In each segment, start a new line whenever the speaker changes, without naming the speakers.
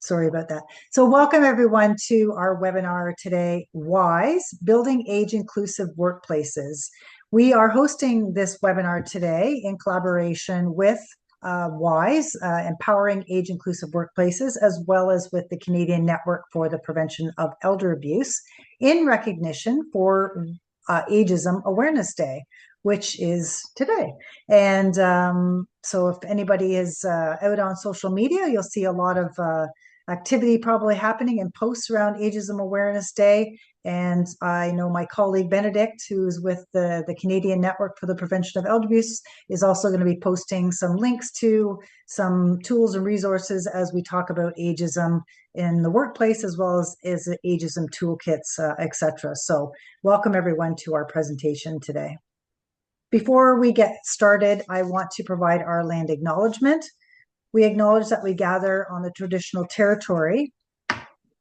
Sorry about that. So welcome everyone to our webinar today, W.I.S.E, Building Age-Inclusive Workplaces. We are hosting this webinar today in collaboration with W.I.S.E, Empowering Age-Inclusive Workplaces, as well as with the Canadian Network for the Prevention of Elder Abuse, in recognition for Ageism Awareness Day, which is today. And so if anybody is out on social media, you'll see a lot of activity probably happening and posts around Ageism Awareness Day. And I know my colleague Benedict, who's with the Canadian Network for the Prevention of Elder Abuse, is also going to be posting some links to some tools and resources as we talk about ageism in the workplace, as well as ageism toolkits, etc. So welcome everyone to our presentation today. Before we get started, I want to provide our land acknowledgement. We acknowledge that we gather on the traditional territory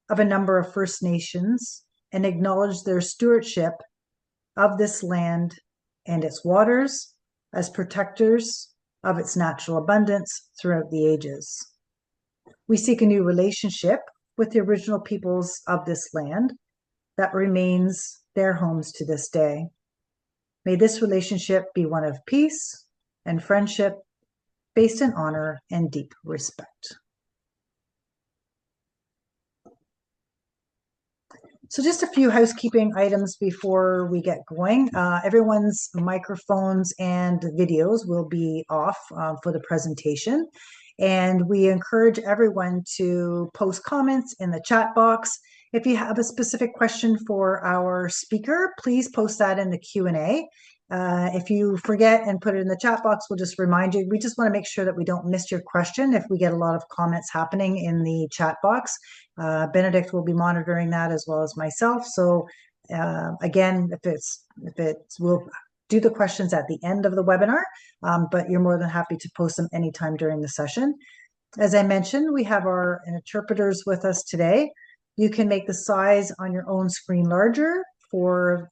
of a number of First Nations and acknowledge their stewardship of this land and its waters as protectors of its natural abundance throughout the ages. We seek a new relationship with the original peoples of this land that remains their homes to this day. May this relationship be one of peace and friendship, based in honor and deep respect. So just a few housekeeping items before we get going. Everyone's microphones and videos will be off for the presentation. And we encourage everyone to post comments in the chat box. If you have a specific question for our speaker, please post that in the Q&A. If you forget and put it in the chat box, we'll just remind you. We just want to make sure that we don't miss your question if we get a lot of comments happening in the chat box. Benedict will be monitoring that as well as myself. So again, we'll do the questions at the end of the webinar, but you're more than happy to post them anytime during the session. As I mentioned, we have our interpreters with us today. You can make the size on your own screen larger for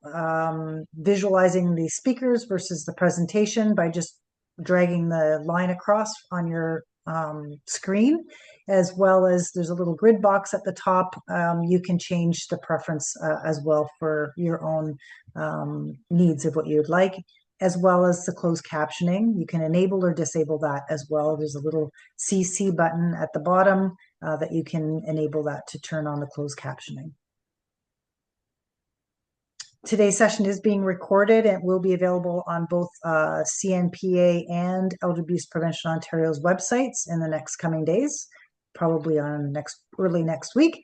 visualizing the speakers versus the presentation by just dragging the line across on your screen, as well as there's a little grid box at the top. You can change the preference as well for your own needs of what you would like, as well as the closed captioning. You can enable or disable that as well. There's a little CC button at the bottom that you can enable that to turn on the closed captioning. Today's session is being recorded and will be available on both CNPA and Elder Abuse Prevention Ontario's websites in the next coming days, probably on early next week,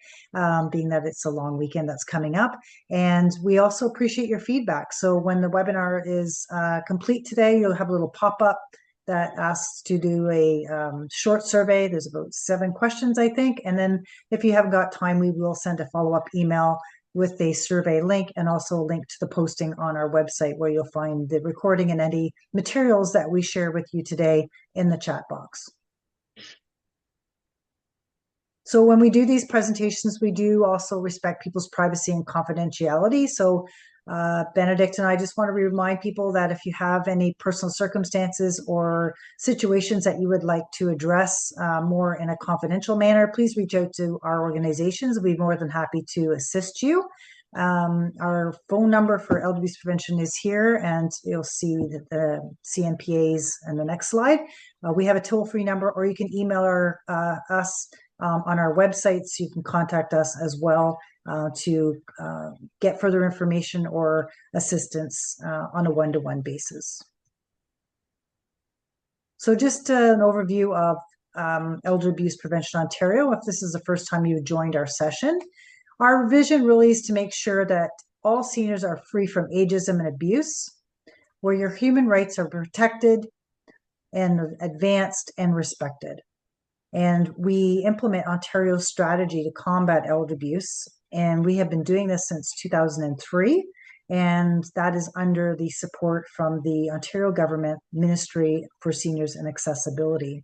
being that it's a long weekend that's coming up. And we also appreciate your feedback. So when the webinar is complete today, you'll have a little pop-up that asks to do a short survey. There's about 7 questions, I think. And then if you haven't got time, we will send a follow-up email with a survey link and also a link to the posting on our website where you'll find the recording and any materials that we share with you today in the chat box. So when we do these presentations, we do also respect people's privacy and confidentiality. So Benedict and I just want to remind people that if you have any personal circumstances or situations that you would like to address more in a confidential manner, please reach out to our organizations. We'll be more than happy to assist you. Our phone number for elder abuse prevention is here, and you'll see the CNPAs in the next slide. We have a toll-free number, or you can email us on our website, so you can contact us as well to get further information or assistance on a one-to-one basis. So just an overview of Elder Abuse Prevention Ontario, if this is the first time you've joined our session. Our vision really is to make sure that all seniors are free from ageism and abuse, where your human rights are protected and advanced and respected. And we implement Ontario's strategy to combat elder abuse. And we have been doing this since 2003. And that is under the support from the Ontario Government Ministry for Seniors and Accessibility.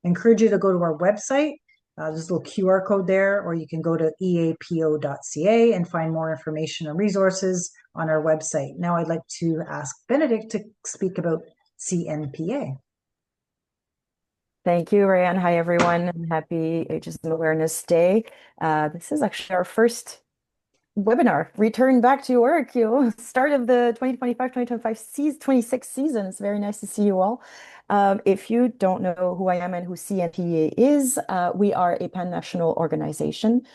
I encourage you to go to our website. There's a little QR code there, or you can go to eapo.ca and find more information and resources on our website. Now I'd like to ask Benedict to speak about CNPA.
Thank you, Rayanne. Hi, everyone, and happy Ageism Awareness Day. This is actually our first webinar, return back to work, start of the 2025-2025 season, 26 season. It's very nice to see you all. If you don't know who I am and who CNPA is, we are a pan-national organization,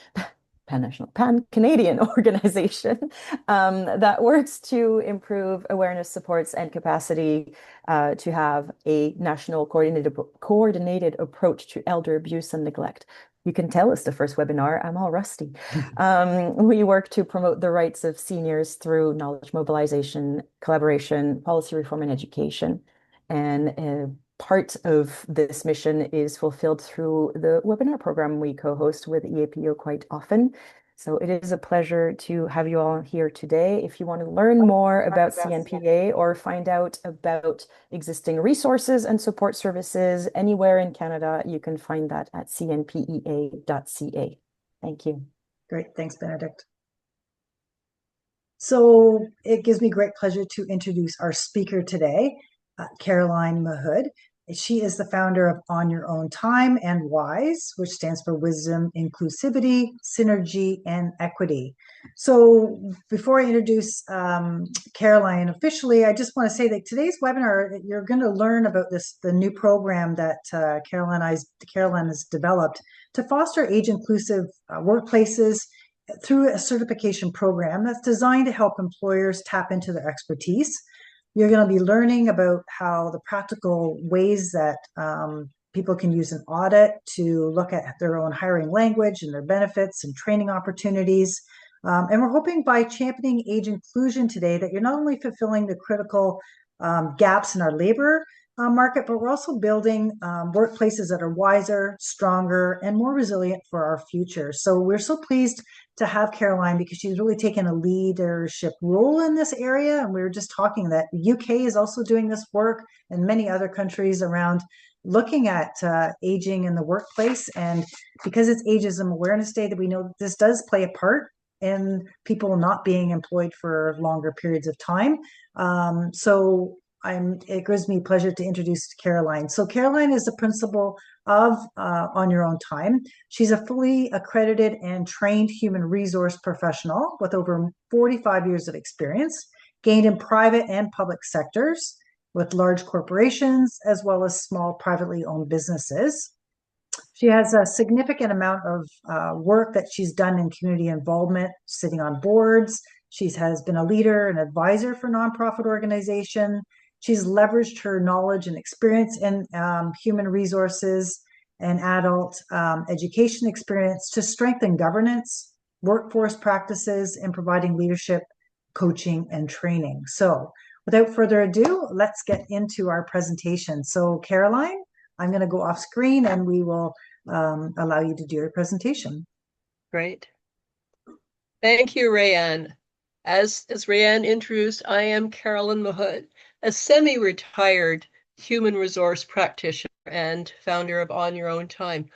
pan-national, pan-Canadian organization that works to improve awareness, supports, and capacity to have a national coordinated approach to elder abuse and neglect. You can tell it's the first webinar. I'm all rusty. We work to promote the rights of seniors through knowledge mobilization, collaboration, policy reform, and education. And part of this mission is fulfilled through the webinar program we co-host with EAPO quite often. So it is a pleasure to have you all here today. If you want to learn more about CNPA or find out about existing resources and support services anywhere in Canada, you can find that at cnpea.ca. Thank you.
Great. Thanks, Benedict. So it gives me great pleasure to introduce our speaker today, Caroline Mahood. She is the founder of On Your Own Time and W.I.S.E, which stands for Wisdom, Inclusivity, Synergy, and Equity. So before I introduce Caroline officially, I just want to say that today's webinar, you're going to learn about the new program that Caroline has developed to foster age-inclusive workplaces through a certification program that's designed to help employers tap into their expertise. You're going to be learning about how the practical ways that people can use an audit to look at their own hiring language and their benefits and training opportunities. And we're hoping by championing age inclusion today that you're not only fulfilling the critical gaps in our labor market, but we're also building workplaces that are wiser, stronger, and more resilient for our future. So we're so pleased to have Caroline because she's really taken a leadership role in this area. And we were just talking that the UK is also doing this work and many other countries around looking at aging in the workplace. And because it's Ageism Awareness Day, that we know that this does play a part in people not being employed for longer periods of time. It gives me pleasure to introduce Caroline. So Caroline is the principal of On Your Own Time. She's a fully accredited and trained human resource professional with over 45 years of experience, gained in private and public sectors with large corporations, as well as small privately owned businesses. She has a significant amount of work that she's done in community involvement, sitting on boards. She has been a leader and advisor for nonprofit organizations. She's leveraged her knowledge and experience in human resources and adult education experience to strengthen governance, workforce practices, and providing leadership, coaching, and training. So without further ado, let's get into our presentation. So Caroline, I'm going to go off screen and we will allow you to do your presentation.
Great. Thank you, Rayanne. As Rayanne introduced, I am Caroline Mahood, a semi-retired human resource practitioner and founder of On Your Own Time.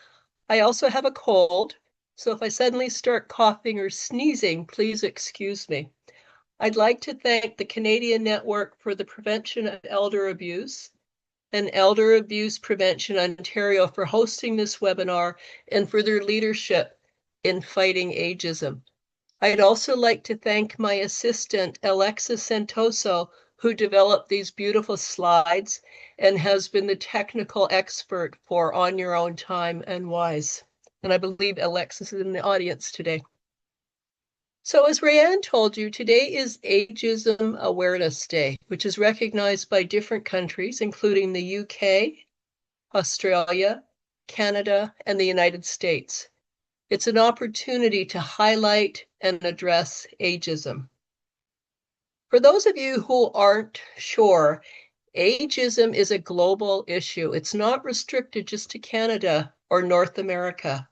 I also have a cold, so if I suddenly start coughing or sneezing, please excuse me. I'd like to thank the Canadian Network for the Prevention of Elder Abuse and Elder Abuse Prevention Ontario for hosting this webinar and for their leadership in fighting ageism. I'd also like to thank my assistant, Alexis Santoso, who developed these beautiful slides and has been the technical expert for On Your Own Time and W.I.S.E. And I believe Alexis is in the audience today. So as Rayanne told you, today is Ageism Awareness Day, which is recognized by different countries, including the UK, Australia, Canada, and the United States. It's an opportunity to highlight and address ageism. For those of you who aren't sure, ageism is a global issue. It's not restricted just to Canada or North America.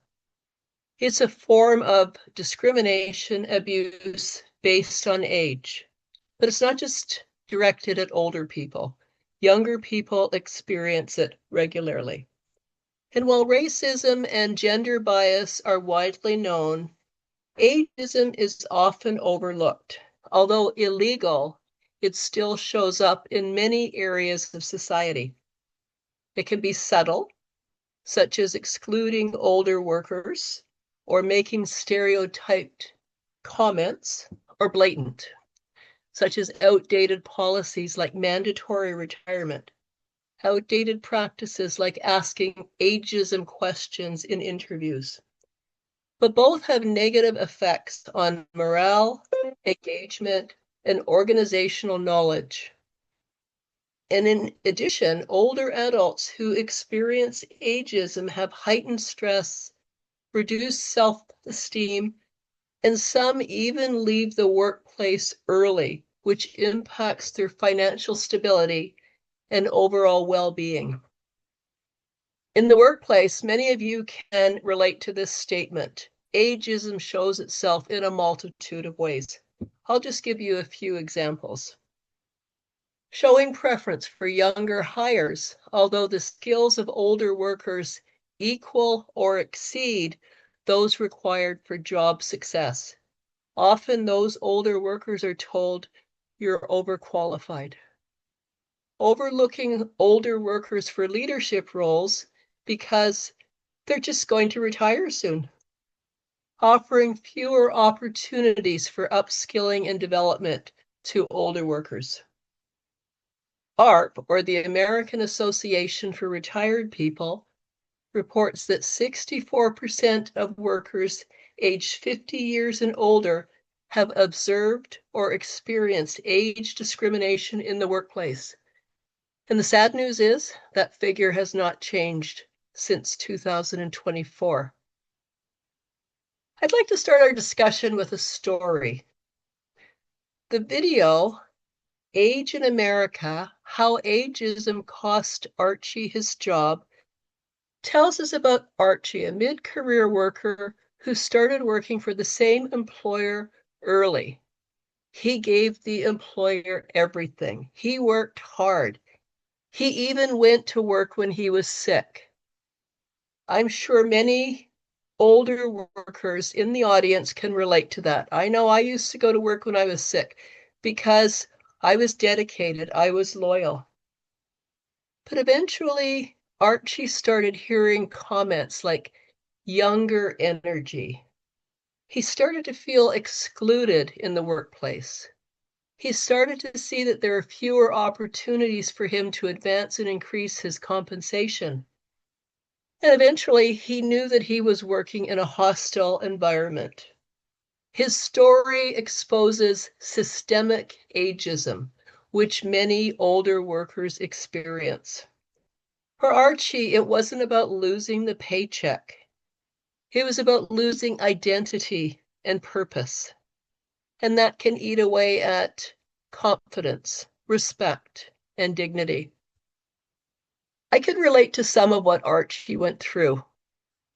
It's a form of discrimination, abuse based on age. But it's not just directed at older people. Younger people experience it regularly. And while racism and gender bias are widely known, ageism is often overlooked. Although illegal, it still shows up in many areas of society. It can be subtle, such as excluding older workers or making stereotyped comments, or blatant, such as outdated policies like mandatory retirement, outdated practices like asking ageism questions in interviews. But both have negative effects on morale, engagement, and organizational knowledge. And in addition, older adults who experience ageism have heightened stress, reduced self-esteem, and some even leave the workplace early, which impacts their financial stability and overall well-being. In the workplace, many of you can relate to this statement. Ageism shows itself in a multitude of ways. I'll just give you a few examples. Showing preference for younger hires, although the skills of older workers equal or exceed those required for job success. Often those older workers are told, "You're overqualified." Overlooking older workers for leadership roles because they're just going to retire soon. Offering fewer opportunities for upskilling and development to older workers. ARP, or the American Association for Retired People, reports that 64% of workers aged 50 years and older have observed or experienced age discrimination in the workplace. And the sad news is that figure has not changed since 2024. I'd like to start our discussion with a story. The video, Age in America, How Ageism Cost Archie His Job, tells us about Archie, a mid-career worker who started working for the same employer early. He gave the employer everything. He worked hard. He even went to work when he was sick. I'm sure many older workers in the audience can relate to that. I know I used to go to work when I was sick because I was dedicated, I was loyal. But eventually, Archie started hearing comments like younger energy. He started to feel excluded in the workplace. He started to see that there are fewer opportunities for him to advance and increase his compensation. And eventually, he knew that he was working in a hostile environment. His story exposes systemic ageism, which many older workers experience. For Archie, it wasn't about losing the paycheck. It was about losing identity and purpose. And that can eat away at confidence, respect, and dignity. I could relate to some of what Archie went through.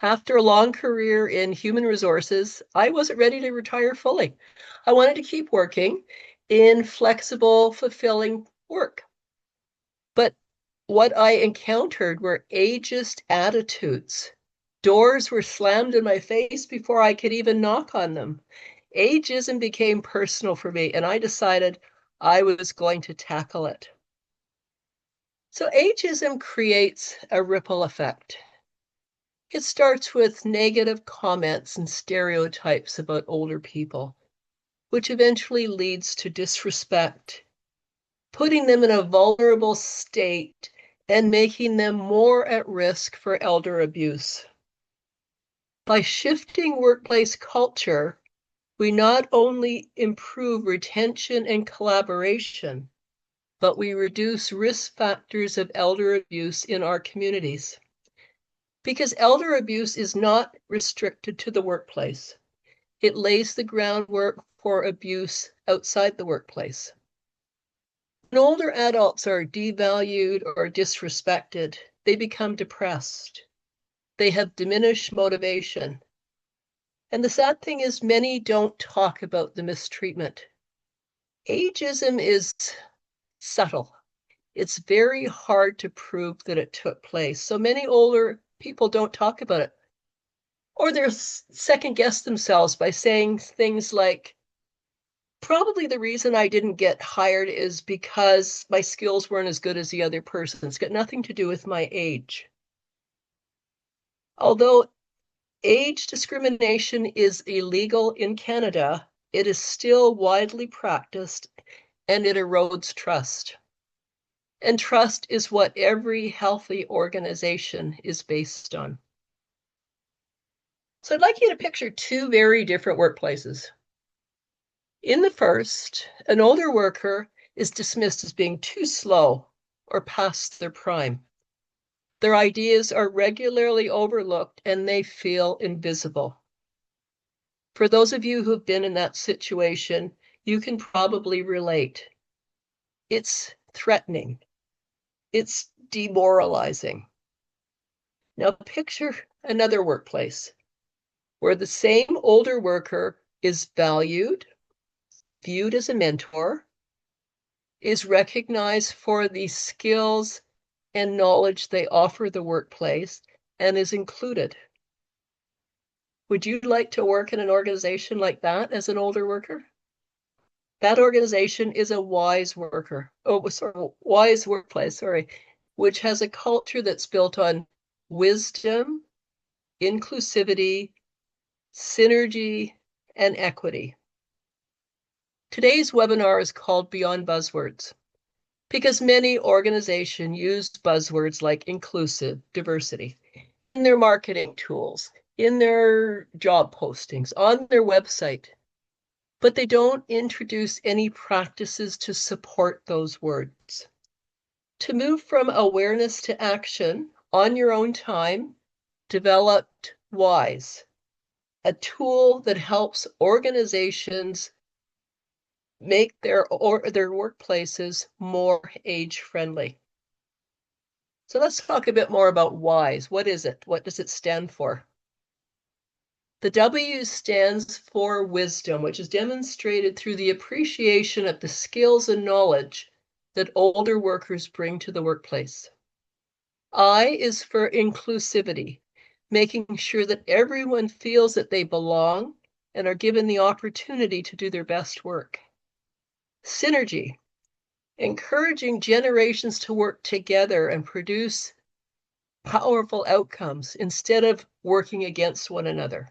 After a long career in human resources, I wasn't ready to retire fully. I wanted to keep working in flexible, fulfilling work. But what I encountered were ageist attitudes. Doors were slammed in my face before I could even knock on them. Ageism became personal for me, and I decided I was going to tackle it. So ageism creates a ripple effect. It starts with negative comments and stereotypes about older people, which eventually leads to disrespect, putting them in a vulnerable state and making them more at risk for elder abuse. By shifting workplace culture, we not only improve retention and collaboration, but we reduce risk factors of elder abuse in our communities. Because elder abuse is not restricted to the workplace. It lays the groundwork for abuse outside the workplace. When older adults are devalued or disrespected, they become depressed. They have diminished motivation. And the sad thing is, many don't talk about the mistreatment. Ageism is subtle. It's very hard to prove that it took place. So many older people don't talk about it. Or they're second guess themselves by saying things like, probably the reason I didn't get hired is because my skills weren't as good as the other person. It's got nothing to do with my age. Although age discrimination is illegal in Canada, it is still widely practiced and it erodes trust. And trust is what every healthy organization is based on. So I'd like you to picture two very different workplaces. In the first, an older worker is dismissed as being too slow or past their prime. Their ideas are regularly overlooked and they feel invisible. For those of you who've been in that situation, you can probably relate. It's threatening. It's demoralizing. Now picture another workplace where the same older worker is valued, viewed as a mentor, is recognized for the skills and knowledge they offer the workplace, and is included. Would you like to work in an organization like that as an older worker? That organization is a WISE worker. Oh, sorry, WISE workplace, sorry, which has a culture that's built on wisdom, inclusivity, synergy, and equity. Today's webinar is called Beyond Buzzwords because many organizations use buzzwords like inclusive, diversity in their marketing tools, in their job postings, on their website, but they don't introduce any practices to support those words. To move from awareness to action on your own time, developed W.I.S.E, a tool that helps organizations make their workplaces more age-friendly. So let's talk a bit more about W.I.S.E. What is it? What does it stand for? The W stands for wisdom, which is demonstrated through the appreciation of the skills and knowledge that older workers bring to the workplace. I is for inclusivity, making sure that everyone feels that they belong and are given the opportunity to do their best work. Synergy, encouraging generations to work together and produce powerful outcomes instead of working against one another.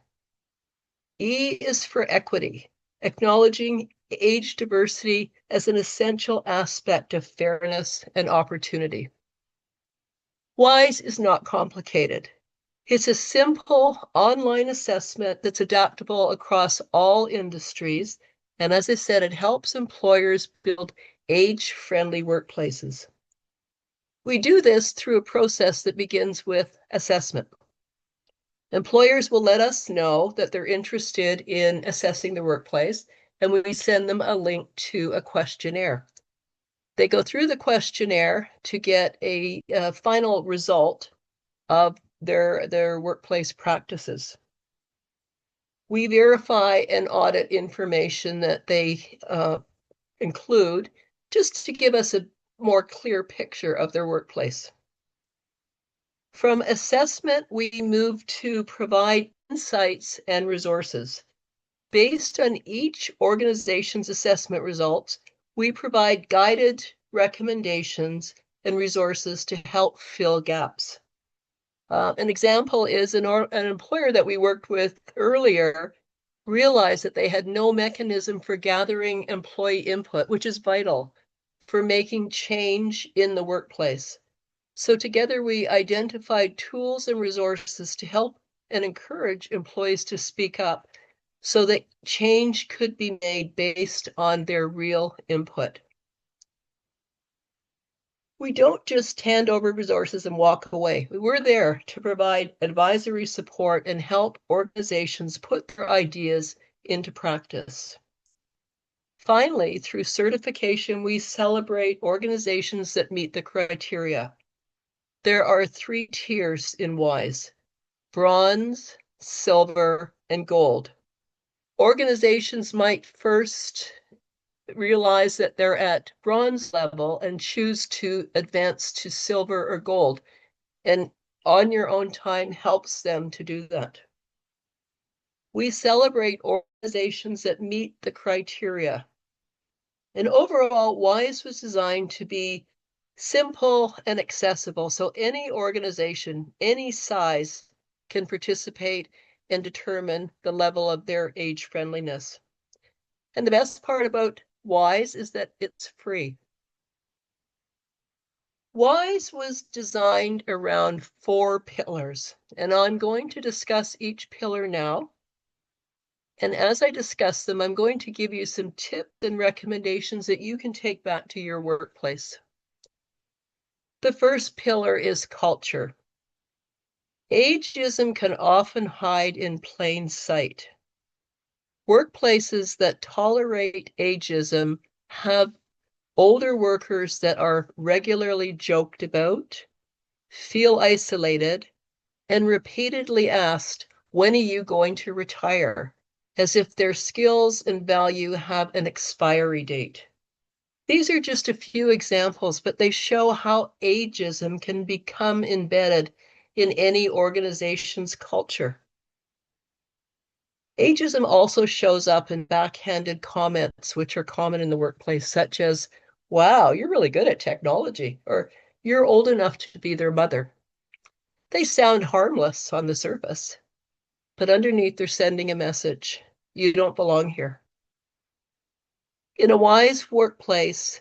E is for equity, acknowledging age diversity as an essential aspect of fairness and opportunity. W.I.S.E is not complicated. It's a simple online assessment that's adaptable across all industries. And as I said, it helps employers build age-friendly workplaces. We do this through a process that begins with assessment. Employers will let us know that they're interested in assessing the workplace, and we send them a link to a questionnaire. They go through the questionnaire to get a final result of their workplace practices. We verify and audit information that they include just to give us a more clear picture of their workplace. From assessment, we move to provide insights and resources. Based on each organization's assessment results, we provide guided recommendations and resources to help fill gaps. An example is an employer that we worked with earlier realized that they had no mechanism for gathering employee input, which is vital for making change in the workplace. So together we identified tools and resources to help and encourage employees to speak up so that change could be made based on their real input. We don't just hand over resources and walk away. We're there to provide advisory support and help organizations put their ideas into practice. Finally, through certification, we celebrate organizations that meet the criteria. There are 3 tiers in W.I.S.E: bronze, silver, and gold. Organizations might first realize that they're at bronze level and choose to advance to silver or gold. And on your own time helps them to do that. We celebrate organizations that meet the criteria. And overall, W.I.S.E was designed to be simple and accessible. So any organization, any size, can participate and determine the level of their age friendliness. And the best part about W.I.S.E is that it's free. W.I.S.E was designed around 4 pillars, and I'm going to discuss each pillar now. And as I discuss them, I'm going to give you some tips and recommendations that you can take back to your workplace. The first pillar is culture. Ageism can often hide in plain sight. Workplaces that tolerate ageism have older workers that are regularly joked about, feel isolated, and repeatedly asked, "When are you going to retire?" as if their skills and value have an expiry date. These are just a few examples, but they show how ageism can become embedded in any organization's culture. Ageism also shows up in backhanded comments, which are common in the workplace, such as, "Wow, you're really good at technology," or "You're old enough to be their mother." They sound harmless on the surface, but underneath they're sending a message: you don't belong here. In a W.I.S.E workplace,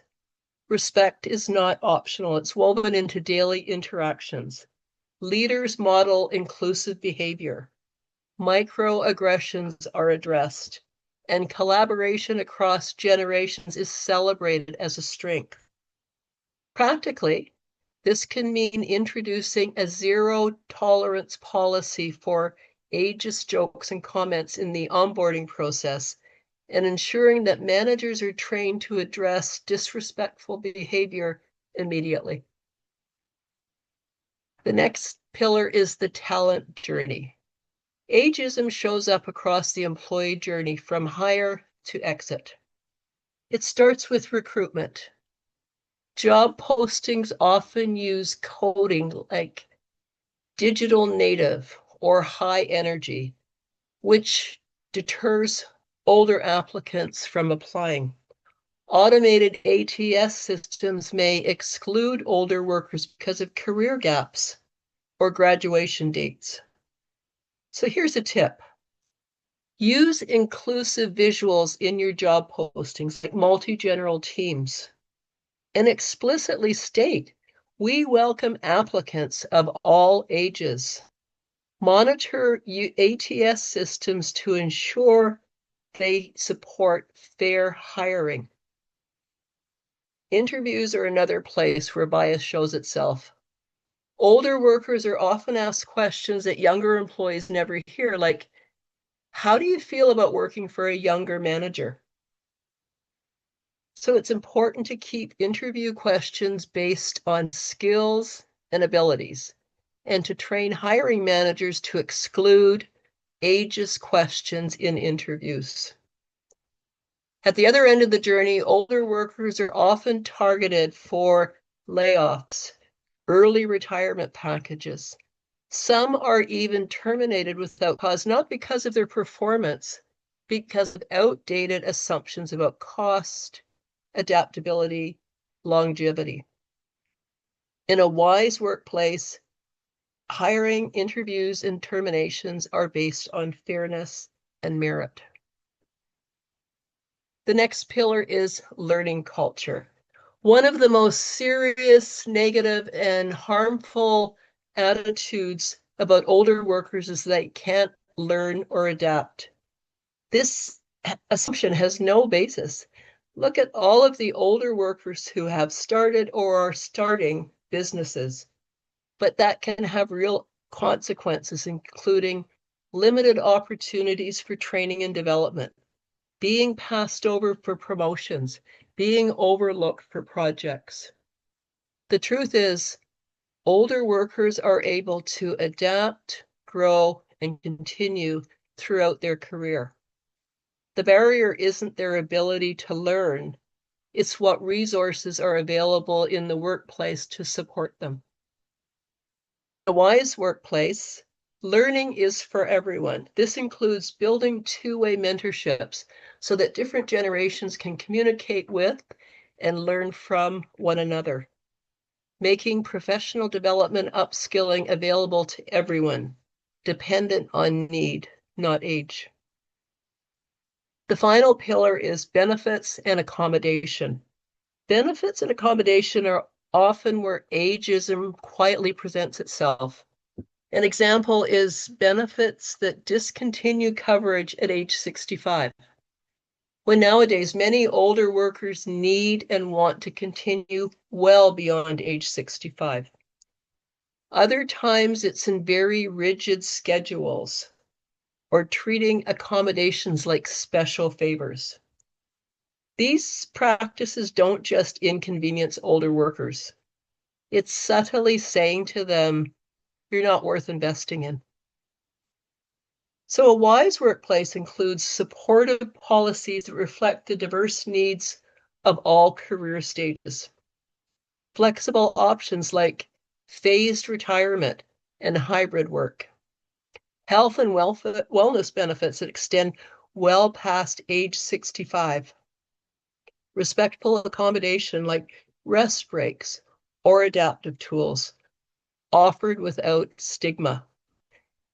respect is not optional. It's woven into daily interactions. Leaders model inclusive behavior. Microaggressions are addressed, and collaboration across generations is celebrated as a strength. Practically, this can mean introducing a zero-tolerance policy for ageist jokes and comments in the onboarding process, and ensuring that managers are trained to address disrespectful behavior immediately. The next pillar is the talent journey. Ageism shows up across the employee journey from hire to exit. It starts with recruitment. Job postings often use coding like digital native or high energy, which deters older applicants from applying. Automated ATS systems may exclude older workers because of career gaps or graduation dates. So here's a tip. Use inclusive visuals in your job postings, like multi-general teams, and explicitly state, "We welcome applicants of all ages." Monitor ATS systems to ensure they support fair hiring. Interviews are another place where bias shows itself. Older workers are often asked questions that younger employees never hear, like, "How do you feel about working for a younger manager?" So it's important to keep interview questions based on skills and abilities, and to train hiring managers to exclude ageist questions in interviews. At the other end of the journey, older workers are often targeted for layoffs, early retirement packages. Some are even terminated without cause, not because of their performance, because of outdated assumptions about cost, adaptability, longevity. In a W.I.S.E workplace, hiring, interviews, and terminations are based on fairness and merit. The next pillar is learning culture. One of the most serious, negative, and harmful attitudes about older workers is they can't learn or adapt. This assumption has no basis. Look at all of the older workers who have started or are starting businesses, but that can have real consequences, including limited opportunities for training and development, being passed over for promotions, being overlooked for projects. The truth is, older workers are able to adapt, grow, and continue throughout their career. The barrier isn't their ability to learn, it's what resources are available in the workplace to support them. In a W.I.S.E workplace, learning is for everyone. This includes building two-way mentorships so that different generations can communicate with and learn from one another, making professional development upskilling available to everyone. dependent on need, not age. The final pillar is benefits and accommodation. Benefits and accommodation are often where ageism quietly presents itself. An example is benefits that discontinue coverage at age 65. When nowadays many older workers need and want to continue well beyond age 65. Other times it's in very rigid schedules or treating accommodations like special favors. These practices don't just inconvenience older workers. It's subtly saying to them, you're not worth investing in. So a WISE workplace includes supportive policies that reflect the diverse needs of all career stages. Flexible options like phased retirement and hybrid work. Health and wellness benefits that extend well past age 65. Respectful accommodation like rest breaks or adaptive tools offered without stigma.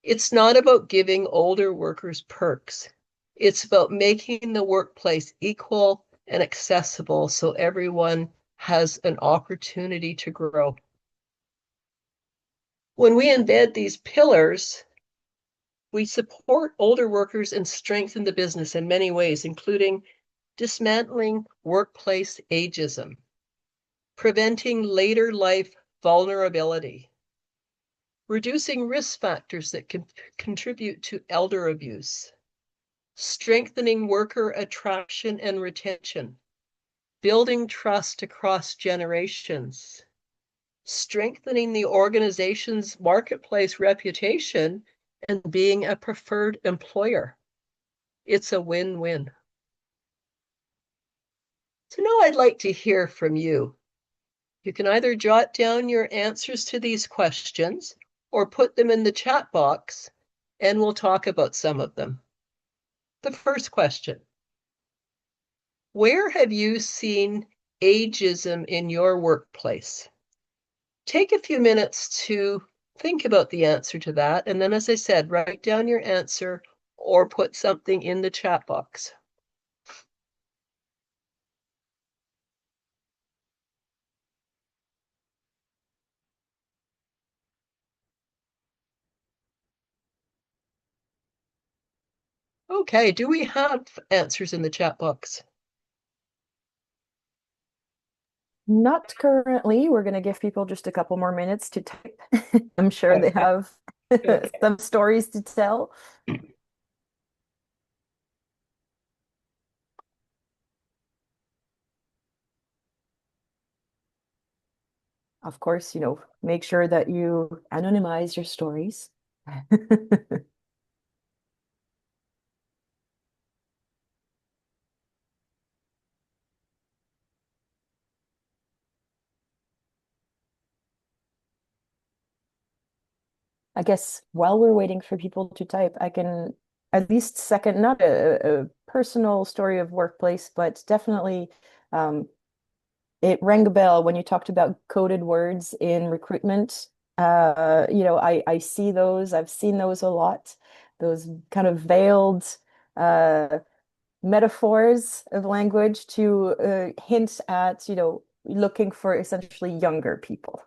It's not about giving older workers perks. It's about making the workplace equal and accessible so everyone has an opportunity to grow. When we embed these pillars, we support older workers and strengthen the business in many ways, including dismantling workplace ageism, preventing later life vulnerability, reducing risk factors that can contribute to elder abuse, strengthening worker attraction and retention, building trust across generations, strengthening the organization's marketplace reputation, and being a preferred employer. It's a win-win. So now I'd like to hear from you. You can either jot down your answers to these questions or put them in the chat box, and we'll talk about some of them. The first question: where have you seen ageism in your workplace? Take a few minutes to think about the answer to that, and then, as I said, write down your answer or put something in the chat box. Okay, do we have answers in the chat box?
Not currently. We're going to give people just a couple more minutes to type. I'm sure they have some stories to tell. Of course, make sure that you anonymize your stories. I guess while we're waiting for people to type, I can at least second, not a personal story of workplace, but definitely it rang a bell when you talked about coded words in recruitment. I see those, I've seen those a lot, those kind of veiled uh, metaphors of language to hint at, looking for essentially younger people.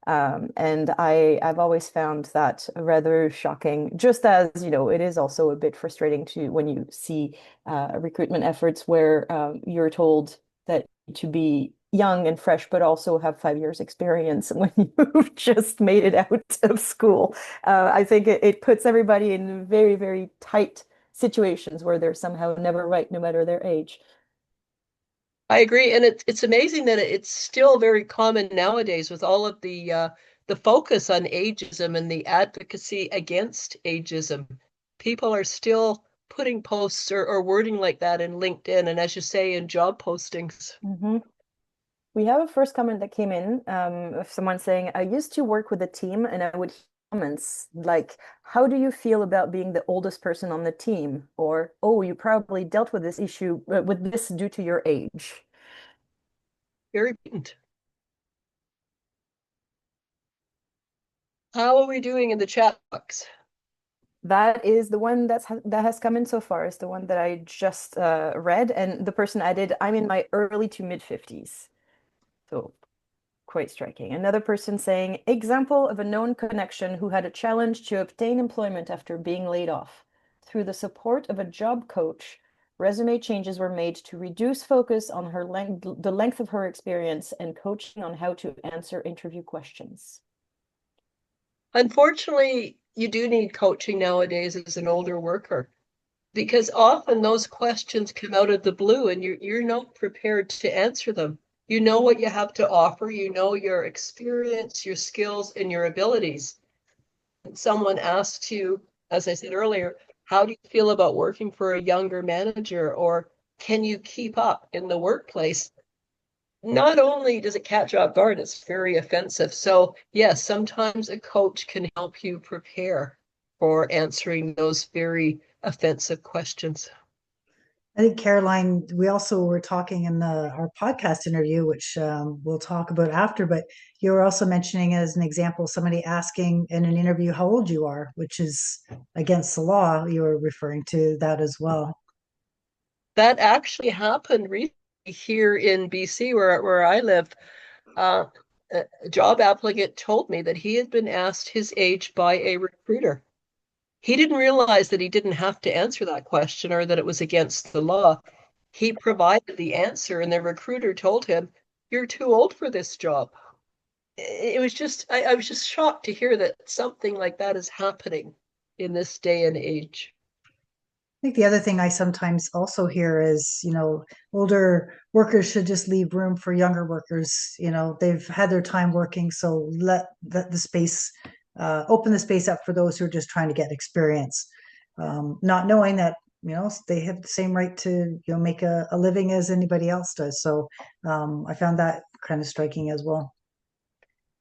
And I've always found that rather shocking, just as, it is also a bit frustrating to when you see recruitment efforts where you're told that to be young and fresh, but also have 5 years experience when you've just made it out of school. I think it puts everybody in very, very tight situations where they're somehow never right, no matter their age.
I agree, and it's amazing that it's still very common nowadays with all of the focus on ageism and the advocacy against ageism. People are still putting posts or wording like that in LinkedIn, and as you say, in job postings.
Mm-hmm. We have a first comment that came in of someone saying, I used to work with a team and I would hear comments like, how do you feel about being the oldest person on the team? Or, oh, you probably dealt with this issue, with this due to your age.
Very important. How are we doing in the chat box?
That is the one that has come in so far. Is the one that I just read, and the person added, "I'm in my early to mid 50s." So quite striking. Another person saying, "Example of a known connection who had a challenge to obtain employment after being laid off. Through the support of a job coach, resume changes were made to reduce focus on the length of her experience and coaching on how to answer interview questions."
Unfortunately, you do need coaching nowadays as an older worker because often those questions come out of the blue and you're not prepared to answer them. You know what you have to offer, you know your experience, your skills, and your abilities. And someone asks you, as I said earlier, how do you feel about working for a younger manager, or can you keep up in the workplace? Not only does it catch you off guard, it's very offensive. So, yes, sometimes a coach can help you prepare for answering those very offensive questions.
I think Caroline, we also were talking in our podcast interview, which we'll talk about after, but you were also mentioning as an example somebody asking in an interview how old you are, which is against the law. You were referring to that as well.
That actually happened recently here in BC, where I live. Uh, a job applicant told me that he had been asked his age by a recruiter. He didn't realize that he didn't have to answer that question or that it was against the law. He provided the answer, and the recruiter told him, "You're too old for this job." It was just, I was just shocked to hear that something like that is happening in this day and age.
I think the other thing I sometimes also hear is, older workers should just leave room for younger workers. They've had their time working, so let the space, open the space up for those who are just trying to get experience, not knowing that, they have the same right to, make a living as anybody else does. So I found that kind of striking as well.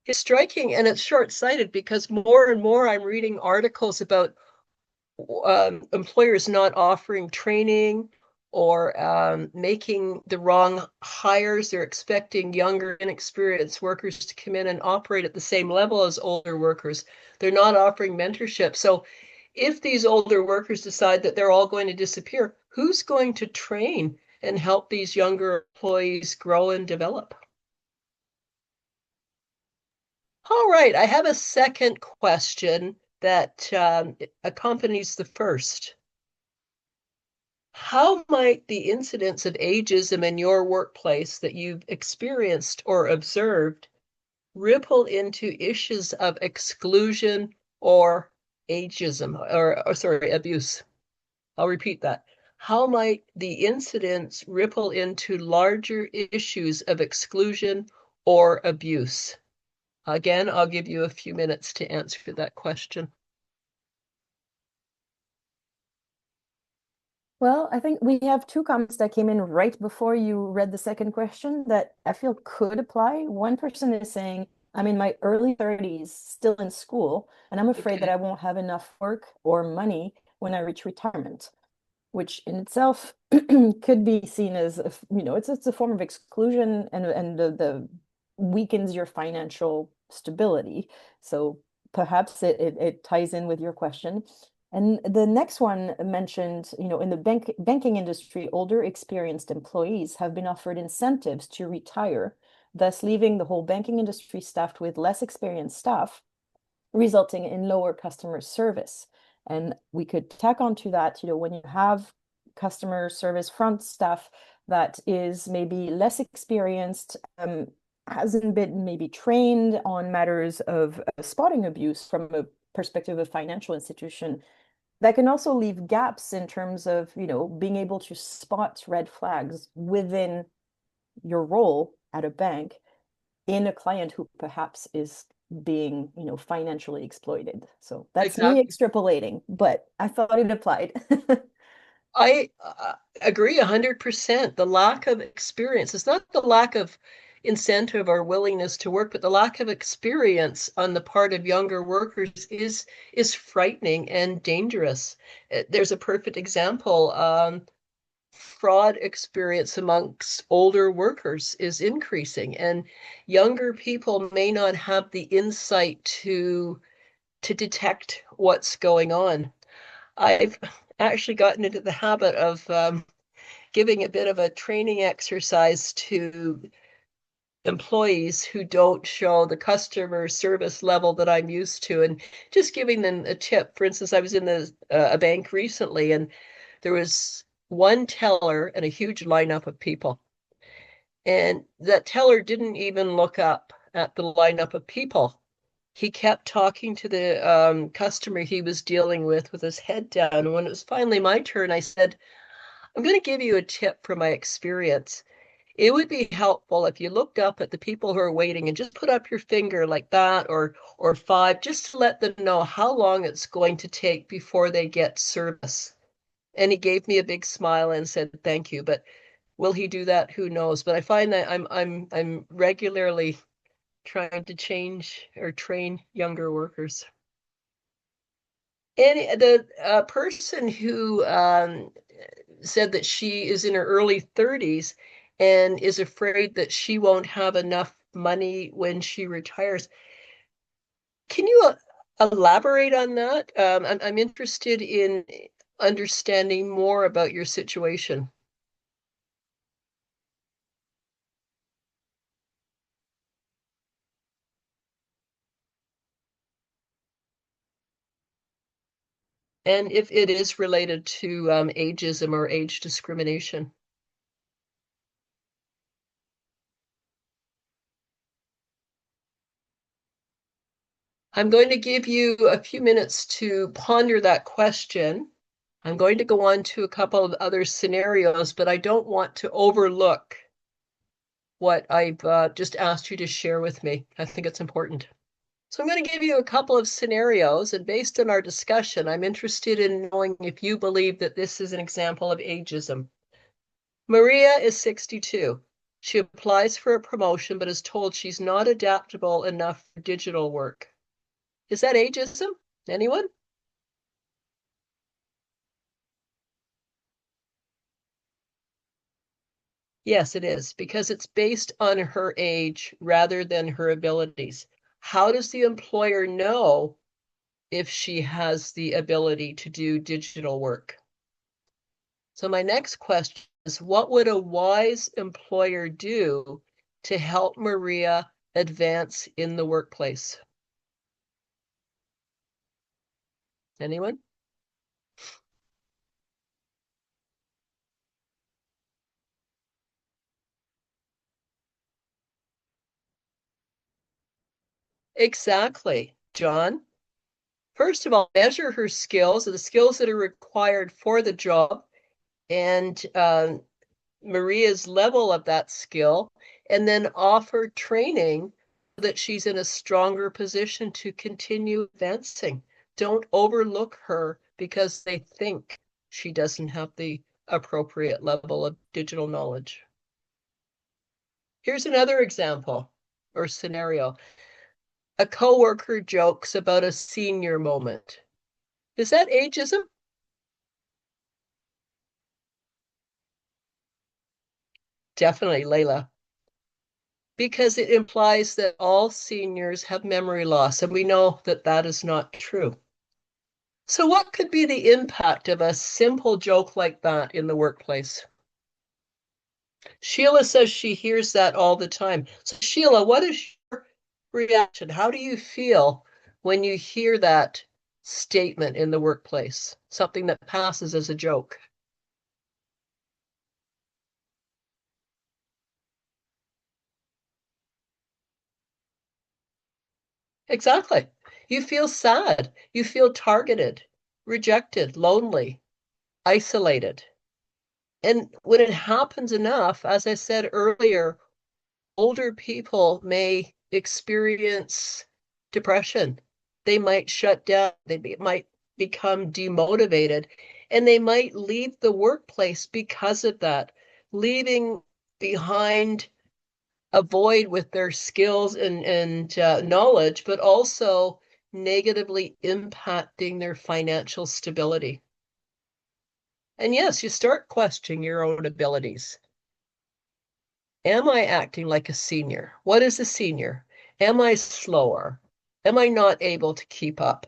It's striking and it's short-sighted because more and more I'm reading articles about employers not offering training or making the wrong hires. They're expecting younger, inexperienced workers to come in and operate at the same level as older workers. They're not offering mentorship. So if these older workers decide that they're all going to disappear, who's going to train and help these younger employees grow and develop? All right, I have a second question that accompanies the first. How might the incidence of ageism in your workplace that you've experienced or observed ripple into issues of exclusion or ageism, or sorry, abuse? I'll repeat that. How might the incidence ripple into larger issues of exclusion or abuse? Again, I'll give you a few minutes to answer that question.
Well, I think we have two comments that came in right before you read the second question that I feel could apply. One person is saying, "I'm in my early 30s, still in school, and I'm afraid that
Okay.
I won't have enough work or money when I reach retirement," which in itself could be seen as, it's a form of exclusion, and the weakens your financial stability. So perhaps it ties in with your question. And the next one mentioned, in the banking industry, older experienced employees have been offered incentives to retire, thus leaving the whole banking industry staffed with less experienced staff, resulting in lower customer service. And we could tack on to that, when you have customer service front staff that is maybe less experienced, hasn't been maybe trained on matters of spotting abuse from a perspective of financial institution, that can also leave gaps in terms of, being able to spot red flags within your role at a bank in a client who perhaps is being, financially exploited. So that's me
Exactly.
extrapolating, but I thought it applied.
I agree 100%. The lack of experience, it's not the lack of incentive or willingness to work, but the lack of experience on the part of younger workers is frightening and dangerous. There's a perfect example. Fraud experience amongst older workers is increasing, and younger people may not have the insight to detect what's going on. I've actually gotten into the habit of giving a bit of a training exercise to employees who don't show the customer service level that I'm used to, and just giving them a tip. For instance, I was in a bank recently, and there was one teller and a huge lineup of people. And that teller didn't even look up at the lineup of people. He kept talking to the customer he was dealing with his head down. And when it was finally my turn, I said, I'm going to give you a tip from my experience. It would be helpful if you looked up at the people who are waiting and just put up your finger like that, or five, just to let them know how long it's going to take before they get service. And he gave me a big smile and said, thank you. But will he do that? Who knows? But I find that I'm regularly trying to change or train younger workers. And the person who said that she is in her early 30s and is afraid that she won't have enough money when she retires. Can you elaborate on that? I'm interested in understanding more about your situation. And if it is related to ageism or age discrimination. I'm going to give you a few minutes to ponder that question. I'm going to go on to a couple of other scenarios, but I don't want to overlook what I've just asked you to share with me. I think it's important. So I'm going to give you a couple of scenarios, and based on our discussion, I'm interested in knowing if you believe that this is an example of ageism. Maria is 62. She applies for a promotion, but is told she's not adaptable enough for digital work. Is that ageism? Anyone? Yes, it is, because it's based on her age rather than her abilities. How does the employer know if she has the ability to do digital work? So my next question is, what would a wise employer do to help Maria advance in the workplace? Anyone? Exactly, John. First of all, measure her skills, the skills that are required for the job, and Maria's level of that skill, and then offer training so that she's in a stronger position to continue advancing. Don't overlook her because they think she doesn't have the appropriate level of digital knowledge. Here's another example or scenario. A coworker jokes about a senior moment. Is that ageism? Definitely, Layla. Because it implies that all seniors have memory loss, and we know that that is not true. So what could be the impact of a simple joke like that in the workplace? Sheila says she hears that all the time. So Sheila, what is your reaction? How do you feel when you hear that statement in the workplace? Something that passes as a joke. Exactly. You feel sad. You feel targeted, rejected, lonely, isolated. And when it happens enough, as I said earlier, older people may experience depression. They might shut down. Might become demotivated, and they might leave the workplace because of that, leaving behind a void with their skills and knowledge, but also negatively impacting their financial stability. And yes, you start questioning your own abilities. Am I acting like a senior? What is a senior? Am I slower? Am I not able to keep up?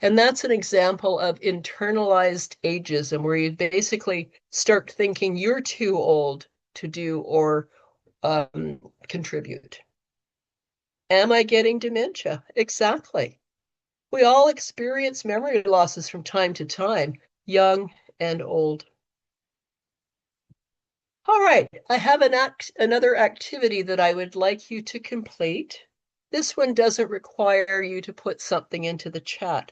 And that's an example of internalized ageism, where you basically start thinking you're too old to do or contribute. Am I getting dementia? Exactly. We all experience memory losses from time to time, young and old. All right, I have another activity that I would like you to complete. This one doesn't require you to put something into the chat.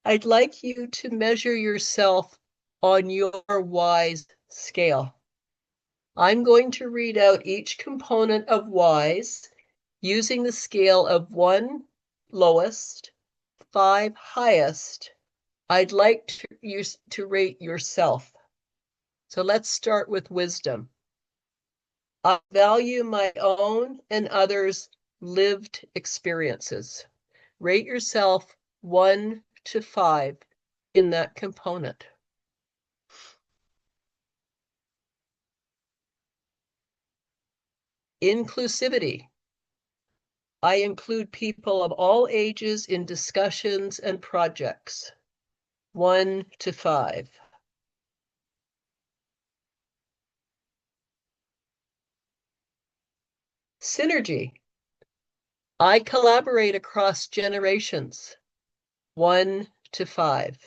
I'd like you to measure yourself on your WISE scale. I'm going to read out each component of WISE using the scale of 1 lowest, 5 highest. I'd like you to rate yourself. So let's start with wisdom. I value my own and others' lived experiences. Rate yourself 1 to 5 in that component. Inclusivity. I include people of all ages in discussions and projects. 1 to 5. Synergy. I collaborate across generations. 1 to 5.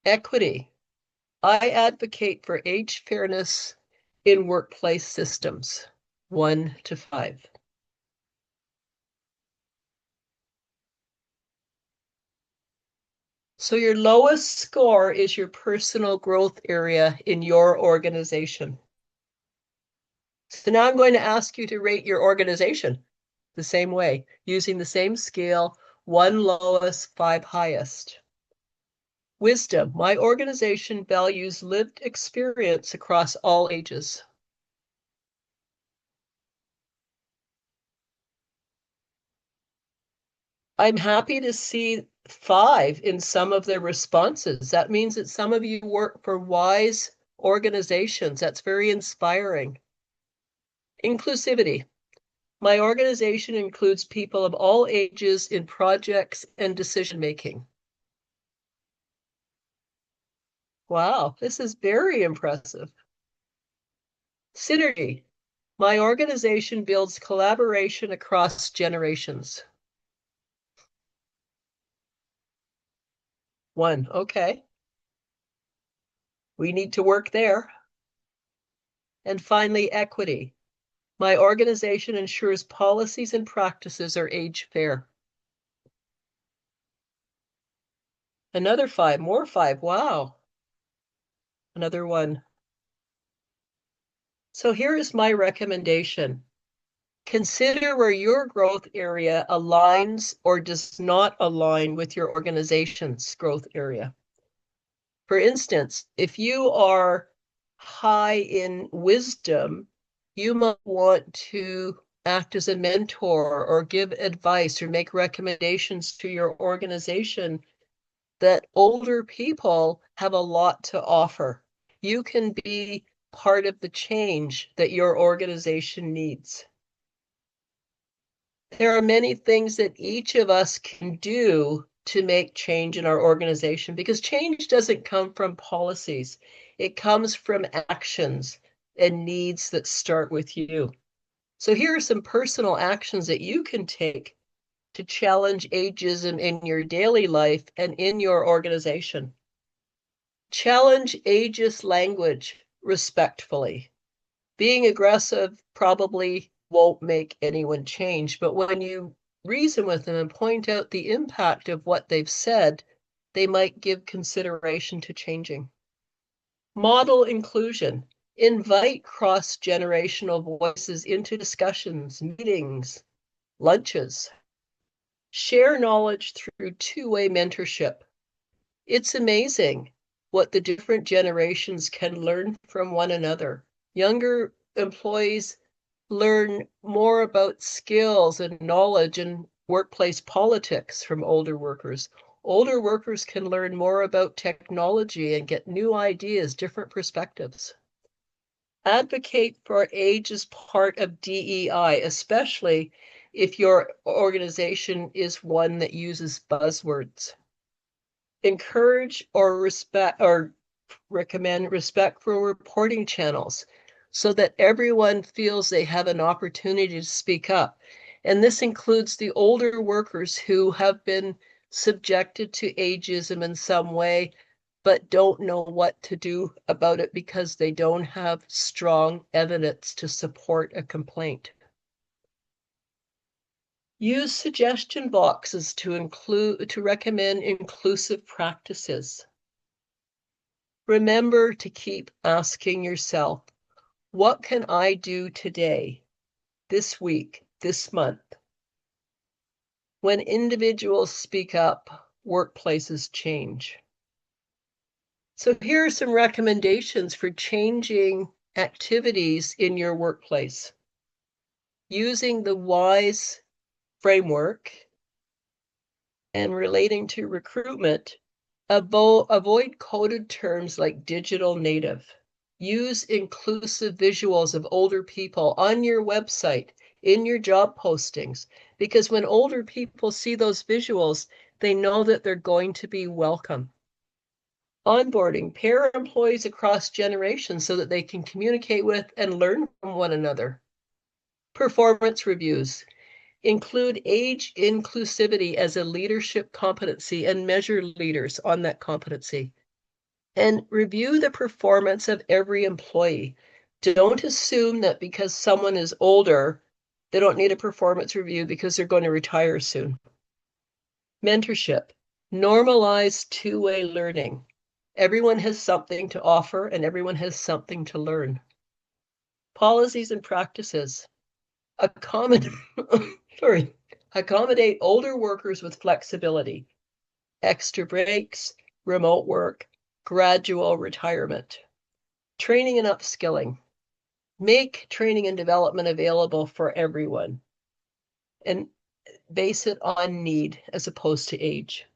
Equity. I advocate for age fairness in workplace systems. 1 to 5. So your lowest score is your personal growth area in your organization. So now I'm going to ask you to rate your organization the same way, using the same scale, 1 lowest, 5 highest. Wisdom. My organization values lived experience across all ages. I'm happy to see 5 in some of the responses. That means that some of you work for WISE organizations. That's very inspiring. Inclusivity. My organization includes people of all ages in projects and decision-making. Wow, this is very impressive. Synergy. My organization builds collaboration across generations. 1, okay. We need to work there. And finally, equity. My organization ensures policies and practices are age fair. Another 5, more 5, wow. Another 1. So here is my recommendation. Consider where your growth area aligns or does not align with your organization's growth area. For instance, if you are high in wisdom, you might want to act as a mentor or give advice or make recommendations to your organization that older people have a lot to offer. You can be part of the change that your organization needs. There are many things that each of us can do to make change in our organization, because change doesn't come from policies. It comes from actions and needs that start with you. So here are some personal actions that you can take to challenge ageism in your daily life and in your organization. Challenge ageist language respectfully. Being aggressive probably won't make anyone change, but when you reason with them and point out the impact of what they've said, they might give consideration to changing. Model inclusion. Invite cross-generational voices into discussions, meetings, lunches. Share knowledge through two-way mentorship. It's amazing what the different generations can learn from one another. Younger employees learn more about skills and knowledge and workplace politics from older workers. Older workers can learn more about technology and get new ideas, different perspectives. Advocate for age as part of DEI, especially if your organization is one that uses buzzwords. Encourage or respect or recommend respectful reporting channels so that everyone feels they have an opportunity to speak up. And this includes the older workers who have been subjected to ageism in some way, but don't know what to do about it because they don't have strong evidence to support a complaint. Use suggestion boxes to recommend inclusive practices. Remember to keep asking yourself, what can I do today, this week, this month? When individuals speak up, workplaces change. So here are some recommendations for changing activities in your workplace. Using the W.I.S.E framework and relating to recruitment, avoid coded terms like digital native. Use inclusive visuals of older people on your website, in your job postings, because when older people see those visuals, they know that they're going to be welcome. Onboarding, pair employees across generations so that they can communicate with and learn from one another. Performance reviews. Include age inclusivity as a leadership competency and measure leaders on that competency. And review the performance of every employee. Don't assume that because someone is older, they don't need a performance review because they're going to retire soon. Mentorship. Normalize two-way learning. Everyone has something to offer and everyone has something to learn. Policies and practices. Accommodate older workers with flexibility, extra breaks, remote work, gradual retirement, training and upskilling. Make training and development available for everyone and base it on need as opposed to age.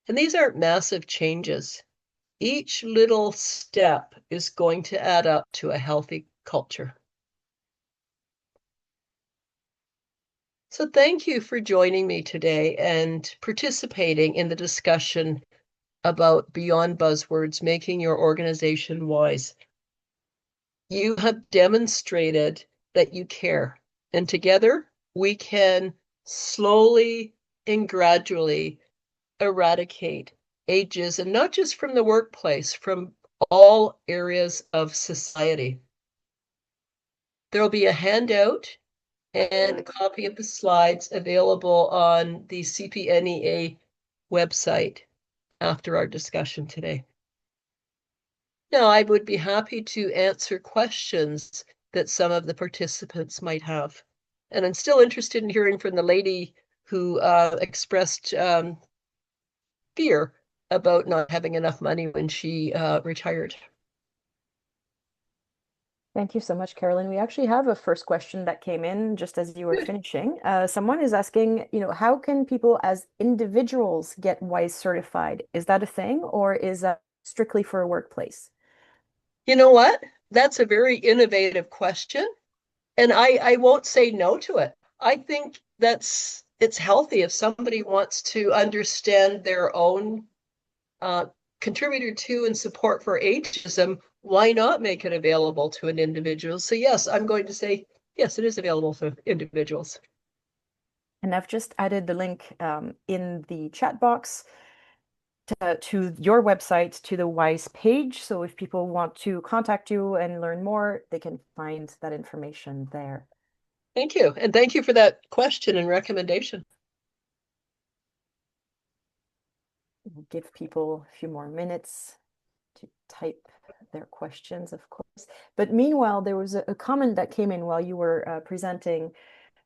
And these aren't massive changes. Each little step is going to add up to a healthy culture. So thank you for joining me today and participating in the discussion about Beyond Buzzwords, making your organization wise. You have demonstrated that you care, and together we can slowly and gradually eradicate ageism, not just from the workplace, from all areas of society. There will be a handout and a copy of the slides available on the CPNEA website after our discussion today. Now, I would be happy to answer questions that some of the participants might have. And I'm still interested in hearing from the lady who expressed fear about not having enough money when she retired.
Thank you so much, Carolyn. We actually have a first question that came in just as you were finishing. Someone is asking, how can people as individuals get W.I.S.E certified? Is that a thing, or is that strictly for a workplace?
You know what? That's a very innovative question. And I won't say no to it. I think it's healthy if somebody wants to understand their own contributor to and support for ageism, why not make it available to an individual? So yes, I'm going to say, yes, it is available for individuals.
And I've just added the link in the chat box to your website, to the W.I.S.E page. So if people want to contact you and learn more, they can find that information there.
Thank you. And thank you for that question and recommendation.
We'll give people a few more minutes to type their questions, of course. But meanwhile, there was a comment that came in while you were presenting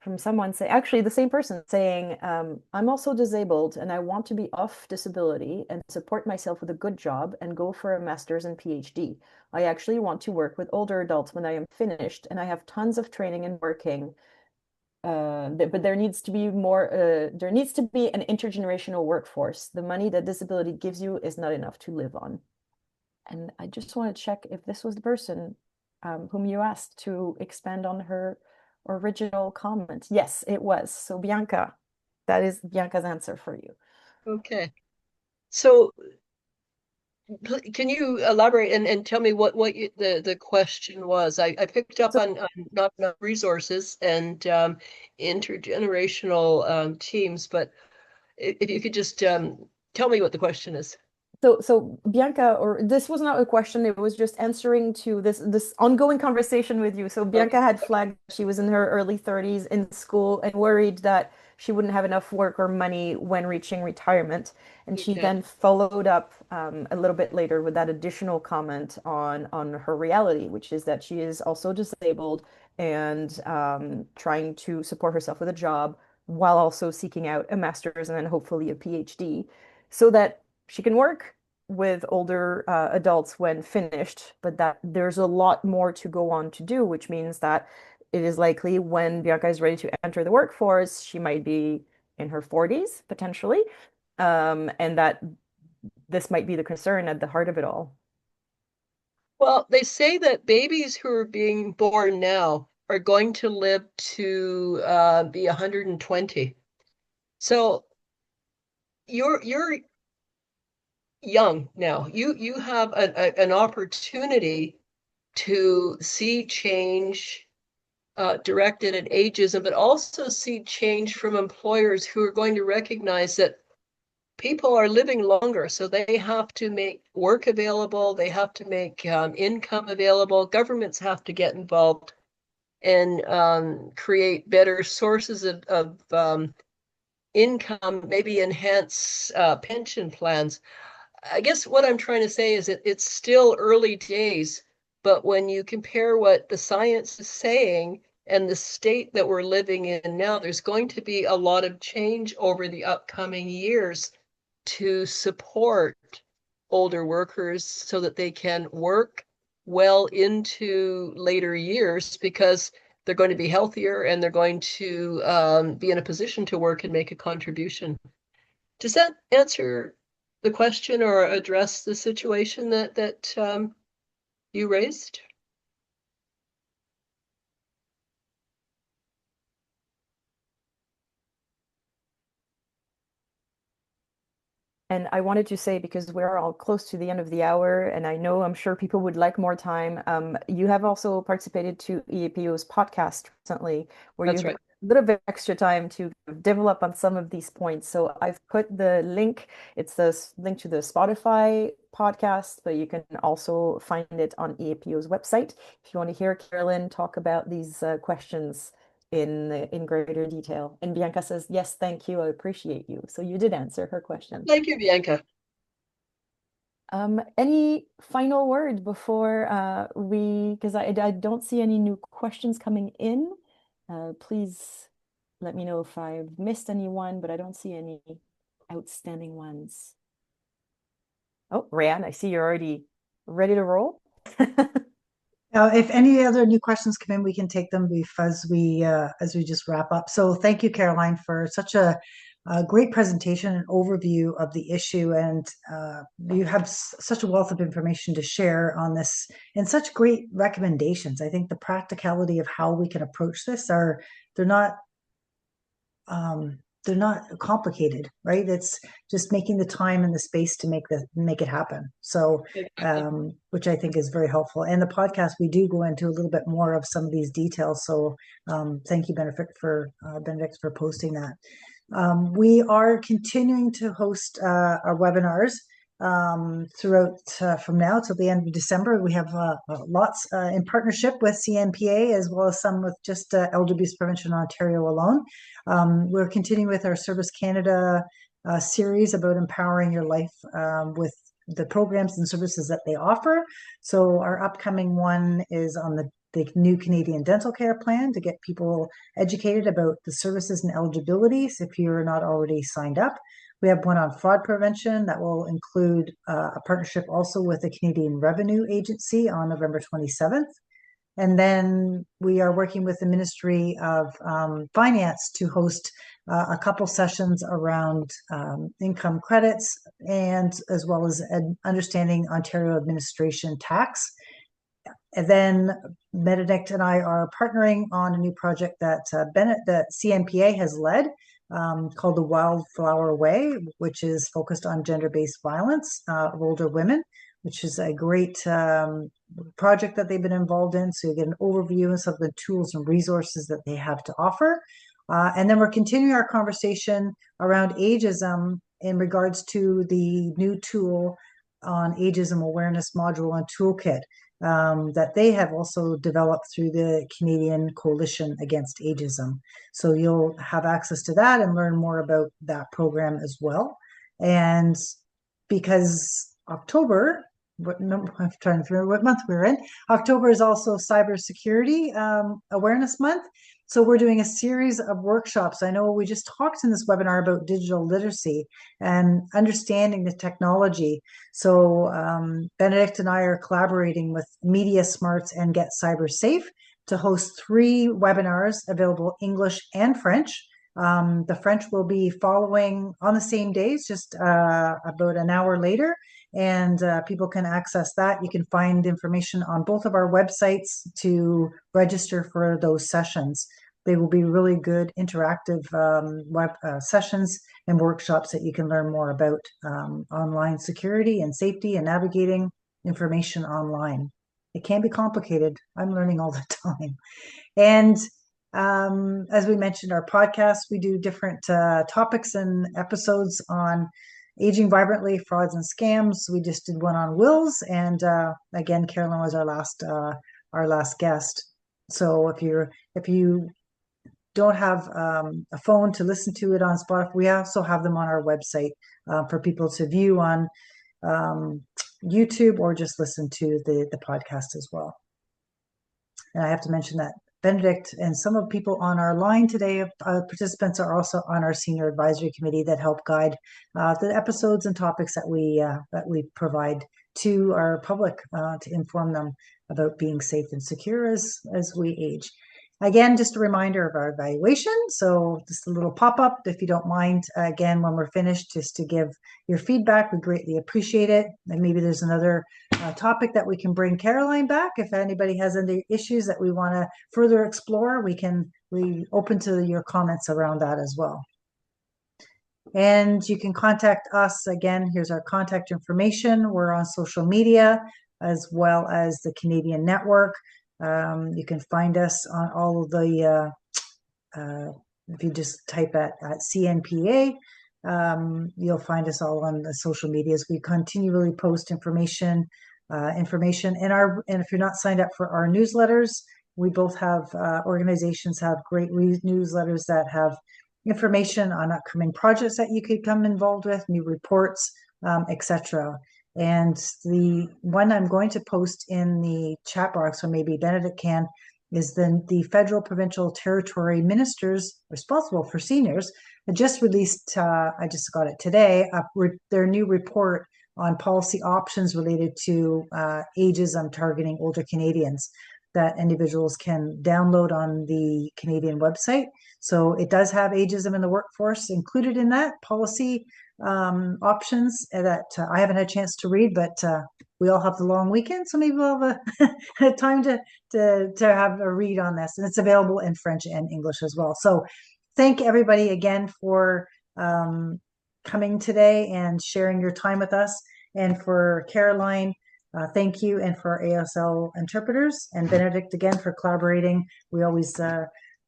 from someone actually the same person saying, I'm also disabled and I want to be off disability and support myself with a good job and go for a master's and PhD. I actually want to work with older adults when I am finished, and I have tons of training and working. But there needs to be more, there needs to be an intergenerational workforce. The money that disability gives you is not enough to live on. And I just want to check if this was the person whom you asked to expand on her original comment. Yes, it was. So Bianca, that is Bianca's answer for you.
Okay. So can you elaborate and tell me what the question was? I picked up
So,
on not enough resources and intergenerational teams, but if you could just tell me what the question is.
so Bianca, or this was not a question, it was just answering to this ongoing conversation with you. So
Okay.
Bianca had flagged she was in her early 30s in school and worried that she wouldn't have enough work or money when reaching retirement. And she
Okay.
then followed up a little bit later with that additional comment on her reality, which is that she is also disabled and trying to support herself with a job while also seeking out a master's and then hopefully a PhD so that she can work with older adults when finished, but that there's a lot more to go on to do, which means that it is likely when Bianca is ready to enter the workforce, she might be in her 40s potentially, and that this might be the concern at the heart of it all.
Well, they say that babies who are being born now are going to live to be 120. So you're young now. You have an opportunity to see change directed at ageism, but also see change from employers who are going to recognize that people are living longer, so they have to make work available, they have to make income available, governments have to get involved and create better sources of income, maybe enhance pension plans. I guess what I'm trying to say is that it's still early days, but when you compare what the science is saying and the state that we're living in now, there's going to be a lot of change over the upcoming years to support older workers so that they can work well into later years because they're going to be healthier and they're going to be in a position to work and make a contribution. Does that answer the question or address the situation that you raised?
And I wanted to say, because we're all close to the end of the hour, and I know I'm sure people would like more time, you have also participated to EAPO's podcast recently, where you
That's
have
right.
a little bit extra time to develop on some of these points. So I've put the link, it's the link to the Spotify podcast, but you can also find it on EAPO's website if you want to hear Carolyn talk about these questions in greater detail. And Bianca says, yes, thank you. I appreciate you. So you did answer her question.
Thank you, Bianca.
Any final word before because I don't see any new questions coming in. Please let me know if I've missed anyone, but I don't see any outstanding ones. Oh, Ryan, I see you're already ready to roll.
If any other new questions come in, we can take them as we just wrap up. So thank you, Caroline, for such a great presentation and overview of the issue, and you have such a wealth of information to share on this, and such great recommendations. I think the practicality of how we can approach this are they're not um, they're not complicated, right? It's just making the time and the space to make it happen. So, which I think is very helpful. And the podcast, we do go into a little bit more of some of these details. So, thank you, Benedict, for posting that. We are continuing to host our webinars throughout from now till the end of December. We have lots in partnership with CNPA, as well as some with just elder abuse prevention in Ontario alone. We're continuing with our Service Canada series about empowering your life with the programs and services that they offer. So our upcoming one is on the new Canadian dental care plan to get people educated about the services and eligibilities if you're not already signed up. We have one on fraud prevention that will include a partnership also with the Canadian Revenue Agency on November 27th. And then we are working with the Ministry of Finance to host a couple sessions around income credits and as well as understanding Ontario administration tax. And then Benedict and I are partnering on a new project that that CNPA has led, called the Wildflower Way, which is focused on gender-based violence of older women, which is a great project that they've been involved in. So you get an overview of some of the tools and resources that they have to offer. And then we're continuing our conversation around ageism in regards to the new tool on Ageism Awareness module and toolkit that they have also developed through the Canadian Coalition Against Ageism. So you'll have access to that and learn more about that program as well. And because October, I'm trying to remember what month we're in. October is also Cybersecurity Awareness Month. So we're doing a series of workshops. I know we just talked in this webinar about digital literacy and understanding the technology. So Benedict and I are collaborating with Media Smarts and Get Cyber Safe to host 3 webinars available English and French. The French will be following on the same days, just about an hour later, and people can access that. You can find information on both of our websites to register for those sessions. They will be really good interactive web sessions and workshops that you can learn more about online security and safety and navigating information online. It can be complicated. I'm learning all the time. And as we mentioned, our podcast, we do different topics and episodes on aging vibrantly, frauds and scams. We just did one on wills, and again, Carolyn was our last guest. So if you don't have a phone to listen to it on Spotify, we also have them on our website for people to view on YouTube or just listen to the podcast as well. And I have to mention that Benedict and some of the people on our line today, participants, are also on our senior advisory committee that help guide the episodes and topics that we provide to our public to inform them about being safe and secure as we age. Again, just a reminder of our evaluation. So just a little pop-up, if you don't mind, again, when we're finished, just to give your feedback. We greatly appreciate it. And maybe there's another topic that we can bring Caroline back. If anybody has any issues that we want to further explore, we open to your comments around that as well. And you can contact us. Again, here's our contact information. We're on social media as well as the Canadian network. You can find us on all of the, if you just type at CNPA, you'll find us all on the social medias. We continually post information, and if you're not signed up for our newsletters, we both have, organizations have great newsletters that have information on upcoming projects that you could come involved with, new reports, etc. And the one I'm going to post in the chat box, or maybe Benedict can, is the federal, provincial, territory ministers responsible for seniors just released, I just got it today, their new report on policy options related to ageism targeting older Canadians that individuals can download on the Canadian website. So it does have ageism in the workforce included in that policy options that I haven't had a chance to read, but we all have the long weekend, so maybe we'll have a time to have a read on this, and it's available in French and English as well. So thank everybody again for coming today and sharing your time with us, and for Caroline, thank you, and for ASL interpreters, and Benedict again for collaborating. We always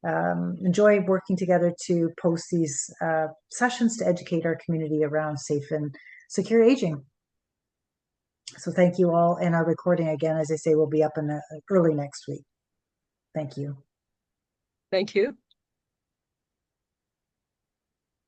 enjoy working together to post these sessions to educate our community around safe and secure aging. So thank you all, and our recording, again, as I say, will be up in early next week. Thank you.
Thank you.